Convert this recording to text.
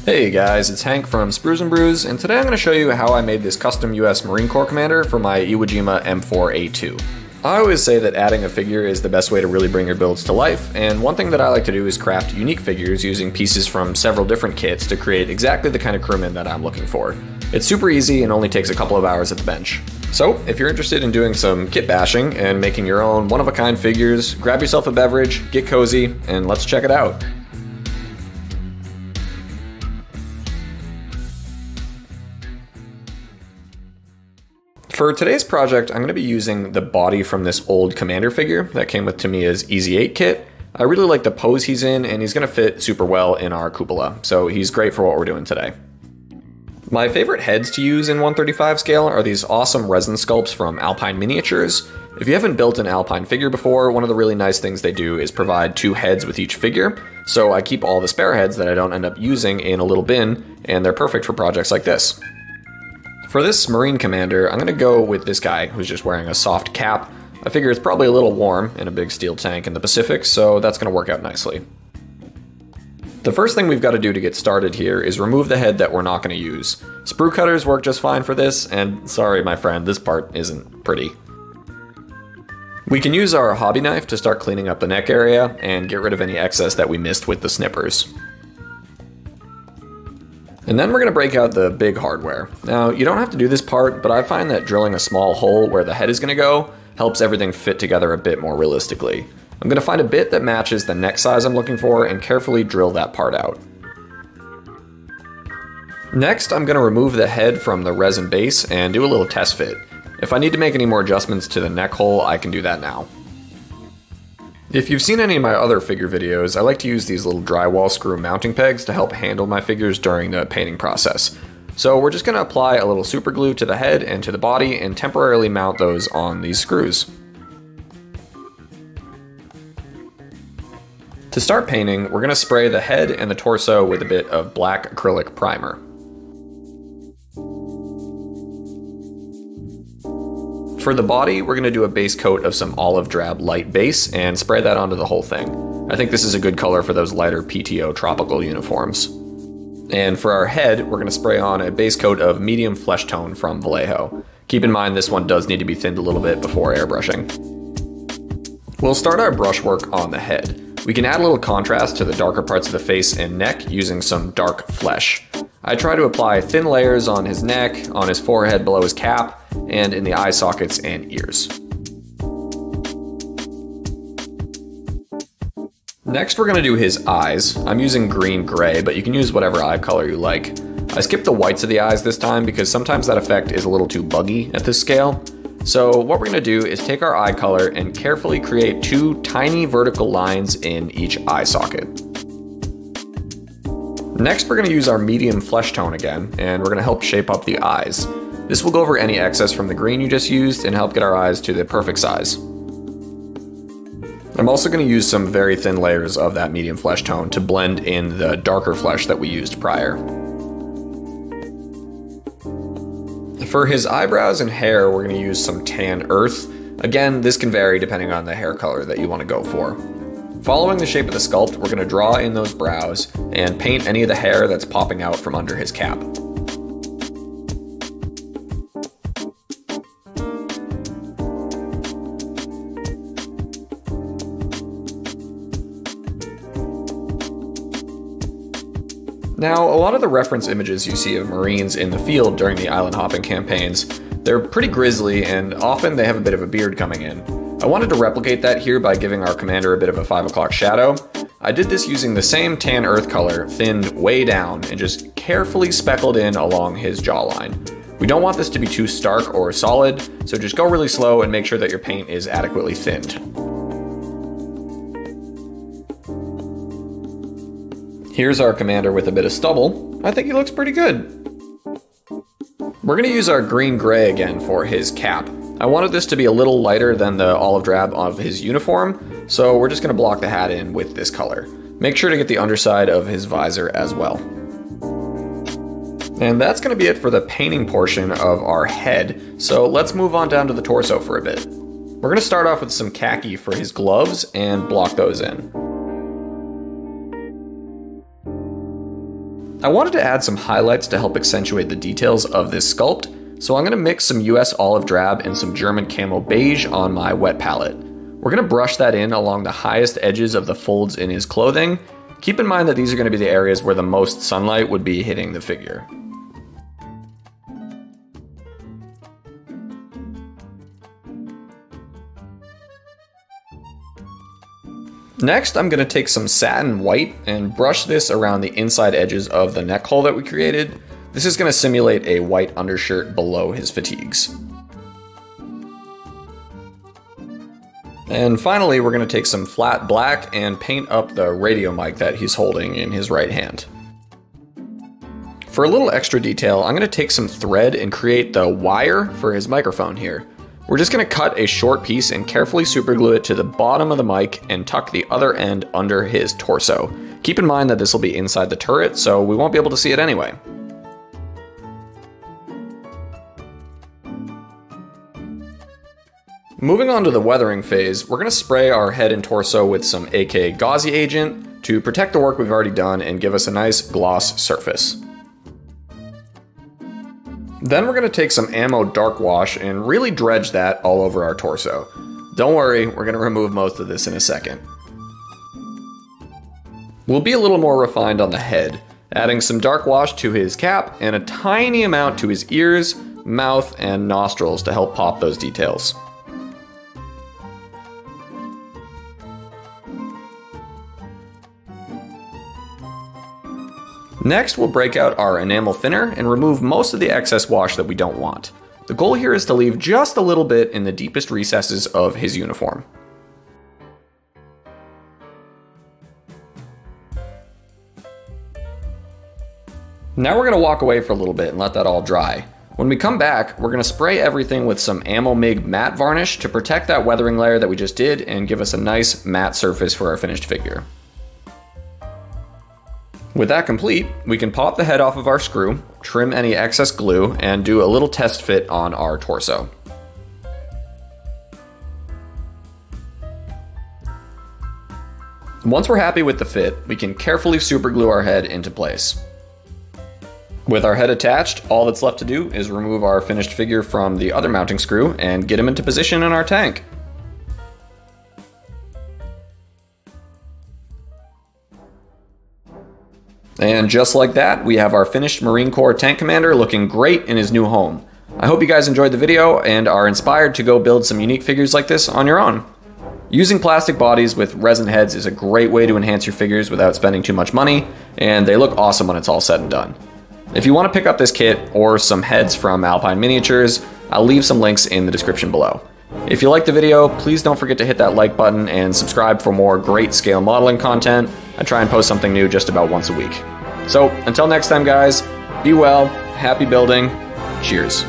Hey guys, it's Hank from Sprues and Brews, and today I'm going to show you how I made this custom US Marine Corps commander for my Iwo Jima M4A2. I always say that adding a figure is the best way to really bring your builds to life, and one thing that I like to do is craft unique figures using pieces from several different kits to create exactly the kind of crewman that I'm looking for. It's super easy and only takes a couple of hours at the bench. So, if you're interested in doing some kit bashing and making your own one-of-a-kind figures, grab yourself a beverage, get cozy, and let's check it out. For today's project, I'm going to be using the body from this old commander figure that came with Tamiya's Easy 8 kit. I really like the pose he's in, and he's going to fit super well in our cupola, so he's great for what we're doing today. My favorite heads to use in 1/35 scale are these awesome resin sculpts from Alpine Miniatures. If you haven't built an Alpine figure before, one of the really nice things they do is provide 2 heads with each figure, so I keep all the spare heads that I don't end up using in a little bin, and they're perfect for projects like this. For this Marine Commander, I'm going to go with this guy who's just wearing a soft cap. I figure it's probably a little warm in a big steel tank in the Pacific, so that's going to work out nicely. The first thing we've got to do to get started here is remove the head that we're not going to use. Sprue cutters work just fine for this, and sorry my friend, this part isn't pretty. We can use our hobby knife to start cleaning up the neck area and get rid of any excess that we missed with the snippers. And then we're going to break out the big hardware. Now, you don't have to do this part, but I find that drilling a small hole where the head is going to go helps everything fit together a bit more realistically. I'm going to find a bit that matches the neck size I'm looking for and carefully drill that part out. Next, I'm going to remove the head from the resin base and do a little test fit. If I need to make any more adjustments to the neck hole, I can do that now. If you've seen any of my other figure videos, I like to use these little drywall screw mounting pegs to help handle my figures during the painting process. So we're just going to apply a little super glue to the head and to the body and temporarily mount those on these screws. To start painting, we're going to spray the head and the torso with a bit of black acrylic primer. For the body, we're going to do a base coat of some olive drab light base and spray that onto the whole thing. I think this is a good color for those lighter PTO tropical uniforms. And for our head, we're going to spray on a base coat of medium flesh tone from Vallejo. Keep in mind this one does need to be thinned a little bit before airbrushing. We'll start our brushwork on the head. We can add a little contrast to the darker parts of the face and neck using some dark flesh. I try to apply thin layers on his neck, on his forehead below his cap, and in the eye sockets and ears. Next, we're going to do his eyes. I'm using green-gray, but you can use whatever eye color you like. I skipped the whites of the eyes this time because sometimes that effect is a little too buggy at this scale. So what we're going to do is take our eye color and carefully create 2 tiny vertical lines in each eye socket. Next, we're going to use our medium flesh tone again, and we're going to help shape up the eyes. This will go over any excess from the green you just used and help get our eyes to the perfect size. I'm also going to use some very thin layers of that medium flesh tone to blend in the darker flesh that we used prior. For his eyebrows and hair, we're going to use some tan earth. Again, this can vary depending on the hair color that you want to go for. Following the shape of the sculpt, we're going to draw in those brows and paint any of the hair that's popping out from under his cap. Now, a lot of the reference images you see of Marines in the field during the island hopping campaigns, they're pretty grisly and often they have a bit of a beard coming in. I wanted to replicate that here by giving our commander a bit of a 5 o'clock shadow. I did this using the same tan earth color, thinned way down, and just carefully speckled in along his jawline. We don't want this to be too stark or solid, so just go really slow and make sure that your paint is adequately thinned. Here's our commander with a bit of stubble. I think he looks pretty good. We're going to use our green-gray again for his cap. I wanted this to be a little lighter than the olive drab of his uniform, so we're just going to block the hat in with this color. Make sure to get the underside of his visor as well. And that's going to be it for the painting portion of our head, so let's move on down to the torso for a bit. We're going to start off with some khaki for his gloves and block those in. I wanted to add some highlights to help accentuate the details of this sculpt, so I'm going to mix some US olive drab and some German camo beige on my wet palette. We're going to brush that in along the highest edges of the folds in his clothing. Keep in mind that these are going to be the areas where the most sunlight would be hitting the figure. Next, I'm going to take some satin white and brush this around the inside edges of the neck hole that we created. This is going to simulate a white undershirt below his fatigues. And finally, we're going to take some flat black and paint up the radio mic that he's holding in his right hand. For a little extra detail, I'm going to take some thread and create the wire for his microphone here. We're just going to cut a short piece and carefully superglue it to the bottom of the mic and tuck the other end under his torso. Keep in mind that this will be inside the turret, so we won't be able to see it anyway. Moving on to the weathering phase, we're going to spray our head and torso with some AK Gauzy agent to protect the work we've already done and give us a nice gloss surface. Then we're going to take some ammo dark wash and really dredge that all over our torso. Don't worry, we're going to remove most of this in a second. We'll be a little more refined on the head, adding some dark wash to his cap and a tiny amount to his ears, mouth, and nostrils to help pop those details. Next, we'll break out our enamel thinner and remove most of the excess wash that we don't want. The goal here is to leave just a little bit in the deepest recesses of his uniform. Now we're going to walk away for a little bit and let that all dry. When we come back, we're going to spray everything with some Ammo MIG matte varnish to protect that weathering layer that we just did and give us a nice matte surface for our finished figure. With that complete, we can pop the head off of our screw, trim any excess glue, and do a little test fit on our torso. Once we're happy with the fit, we can carefully superglue our head into place. With our head attached, all that's left to do is remove our finished figure from the other mounting screw and get him into position in our tank. And just like that, we have our finished Marine Corps tank commander looking great in his new home. I hope you guys enjoyed the video and are inspired to go build some unique figures like this on your own. Using plastic bodies with resin heads is a great way to enhance your figures without spending too much money, and they look awesome when it's all said and done. If you want to pick up this kit or some heads from Alpine Miniatures, I'll leave some links in the description below. If you liked the video, please don't forget to hit that like button and subscribe for more great scale modeling content. I try and post something new just about once a week. So until next time guys, be well, happy building, cheers.